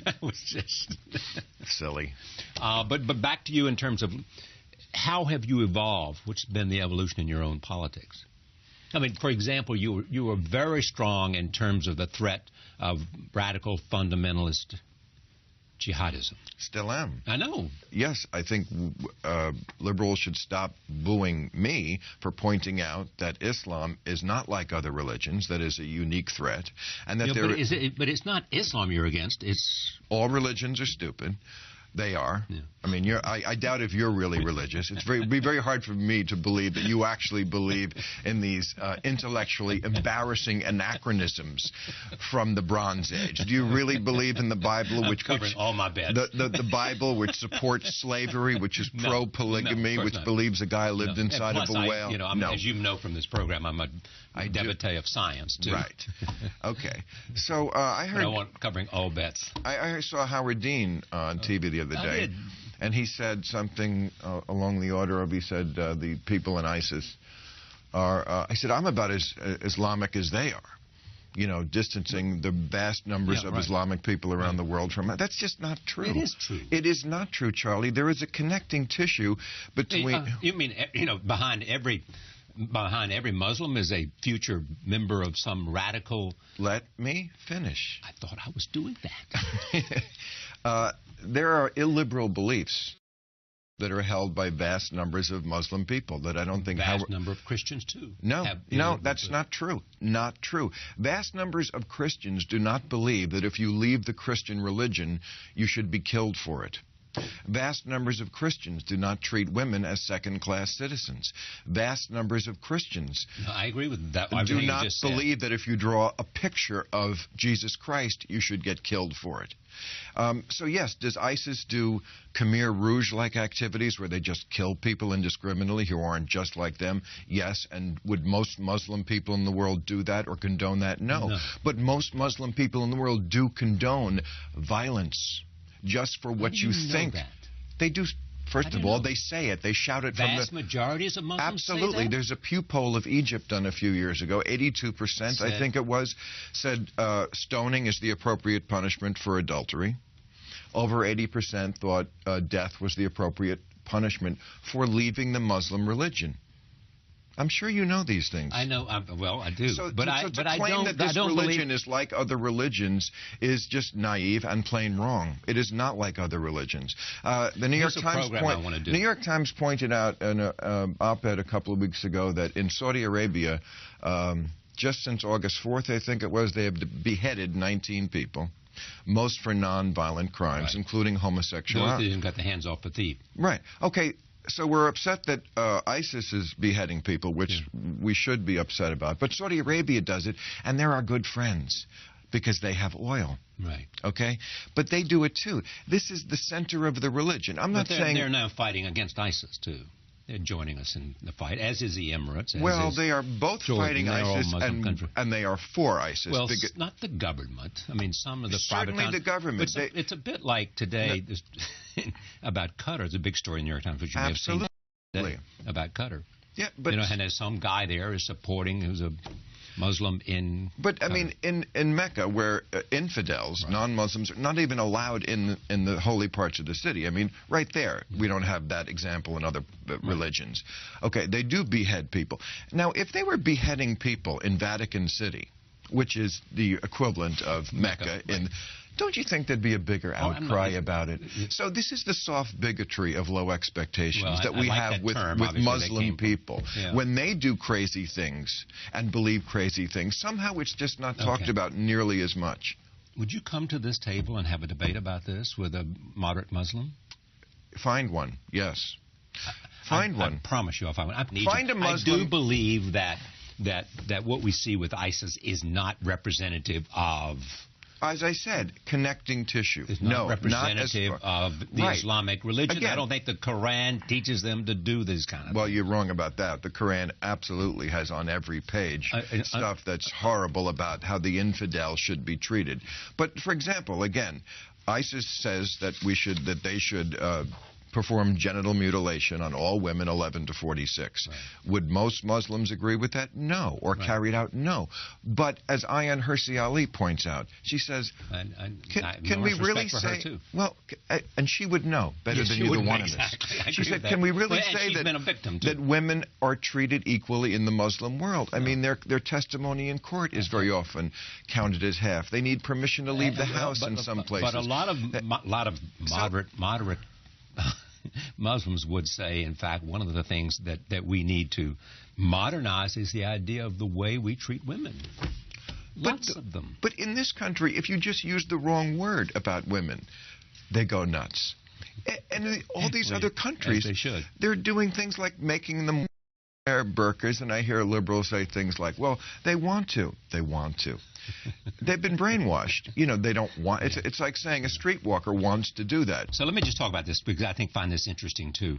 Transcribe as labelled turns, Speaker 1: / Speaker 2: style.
Speaker 1: That was just
Speaker 2: silly.
Speaker 1: But back to you in terms of how have you evolved? What's been the evolution in your own politics? I mean, for example, you were very strong in terms of the threat of radical fundamentalist jihadism.
Speaker 2: Still am.
Speaker 1: I know.
Speaker 2: Yes, I think liberals should stop booing me for pointing out that Islam is not like other religions, that is a unique threat, and that
Speaker 1: but it's not Islam you're against. It's
Speaker 2: all religions are stupid. They are.
Speaker 1: Yeah.
Speaker 2: I mean, I doubt if you're really religious. It'd be very hard for me to believe that you actually believe in these intellectually embarrassing anachronisms from the Bronze Age. Do you really believe in the Bible, which
Speaker 1: all my bets.
Speaker 2: The Bible, which supports slavery, which is pro-polygamy, which believes a guy lived inside of a whale?
Speaker 1: As you know from this program, I'm a devotee of science too.
Speaker 2: Right. Okay. So I heard.
Speaker 1: But I want covering all bets.
Speaker 2: I saw Howard Dean on TV the other day, and he said something along the order of, he said, the people in ISIS are, I said, I'm about as Islamic as they are, you know, distancing the vast numbers of Islamic people around the world from it. That's just not true.
Speaker 1: It is true.
Speaker 2: It is not true, Charlie. There is a connecting tissue between...
Speaker 1: you mean, behind every Muslim is a future member of some radical...
Speaker 2: Let me finish.
Speaker 1: I thought I was doing that.
Speaker 2: There are illiberal beliefs that are held by vast numbers of Muslim people that I don't think...
Speaker 1: Vast number of Christians, too.
Speaker 2: No, that's not true. Not true. Vast numbers of Christians do not believe that if you leave the Christian religion, you should be killed for it. Vast numbers of Christians do not treat women as second-class citizens. Vast numbers of Christians
Speaker 1: I agree with that.
Speaker 2: Do not believe that if you draw a picture of Jesus Christ, you should get killed for it. So yes, does ISIS do Khmer Rouge-like activities where they just kill people indiscriminately who aren't just like them? Yes. And would most Muslim people in the world do that or condone that? No. But most Muslim people in the world do condone violence. Just for what you think. They do. First of all, they say it. They shout it from the...
Speaker 1: Vast majorities of Muslims
Speaker 2: Absolutely.
Speaker 1: say that?
Speaker 2: There's a Pew poll of Egypt done a few years ago. 82%, I think it was, said stoning is the appropriate punishment for adultery. Over 80% thought death was the appropriate punishment for leaving the Muslim religion. I'm sure you know these things.
Speaker 1: I know. Well, I do.
Speaker 2: So to claim that this religion is like other religions is just naive and plain wrong. It is not like other religions. The New York Times pointed out in an op-ed a couple of weeks ago that in Saudi Arabia, just since August 4th, I think it was, they have beheaded 19 people. Most for non-violent crimes, including homosexuality.
Speaker 1: Those didn't got the hands off the thief.
Speaker 2: Right. Okay. So we're upset that ISIS is beheading people, which we should be upset about. But Saudi Arabia does it, and they're our good friends because they have oil.
Speaker 1: Right.
Speaker 2: Okay? But they do it, too. This is the center of the religion. I'm not saying...
Speaker 1: They're now fighting against ISIS, too. They're joining us in the fight, as is the Emirates.
Speaker 2: Well, they are both fighting ISIS, and they are for ISIS.
Speaker 1: Well, not the government. I mean, some of the private...
Speaker 2: Certainly the government.
Speaker 1: It's a bit like today about Qatar. There's a big story in the New York Times, which you may have seen today, about Qatar.
Speaker 2: Yeah, but...
Speaker 1: and there's some guy there is supporting, who's a Muslim in...
Speaker 2: But, I mean, in Mecca, where infidels, non-Muslims, are not even allowed in the holy parts of the city. I mean, right there, we don't have that example in other religions. Okay, they do behead people. Now, if they were beheading people in Vatican City, which is the equivalent of Mecca don't you think there'd be a bigger outcry about it? So this is the soft bigotry of low expectations that we have with Muslim people. Yeah. When they do crazy things and believe crazy things, somehow it's just not talked about nearly as much.
Speaker 1: Would you come to this table and have a debate about this with a moderate Muslim?
Speaker 2: Find one, yes. Find one.
Speaker 1: I promise you I'll find one.
Speaker 2: Find a Muslim.
Speaker 1: I do believe that what we see with ISIS is not representative of...
Speaker 2: As I said, connecting tissue.
Speaker 1: It's not representative of the Islamic religion.
Speaker 2: Again,
Speaker 1: I don't think the Quran teaches them to do this kind of thing.
Speaker 2: Well, you're wrong about that. The Quran absolutely has on every page stuff that's horrible about how the infidel should be treated. But, for example, again, ISIS says that they should perform genital mutilation on all women 11 to 46.
Speaker 1: Right.
Speaker 2: Would most Muslims agree with that? No. Or
Speaker 1: Right.
Speaker 2: carry it out? No. But as Ayaan Hirsi Ali points out, she says, can we really say, well, and she would know better than either one of us. She said, can we really say that women are treated equally in the Muslim world? I mean, their testimony in court is very often counted as half. They need permission to leave the house in some places.
Speaker 1: But a lot of moderate Muslims would say, in fact, one of the things that we need to modernize is the idea of the way we treat women. Lots of them. But
Speaker 2: in this country, if you just use the wrong word about women, they go nuts. And in all these other countries, they're doing things like making them wear burqas, and I hear liberals say things like, well, they want to. They want to. They've been brainwashed. You know, they don't want. It's like saying a streetwalker wants to do that.
Speaker 1: So let me just talk about this, because I find this interesting, too.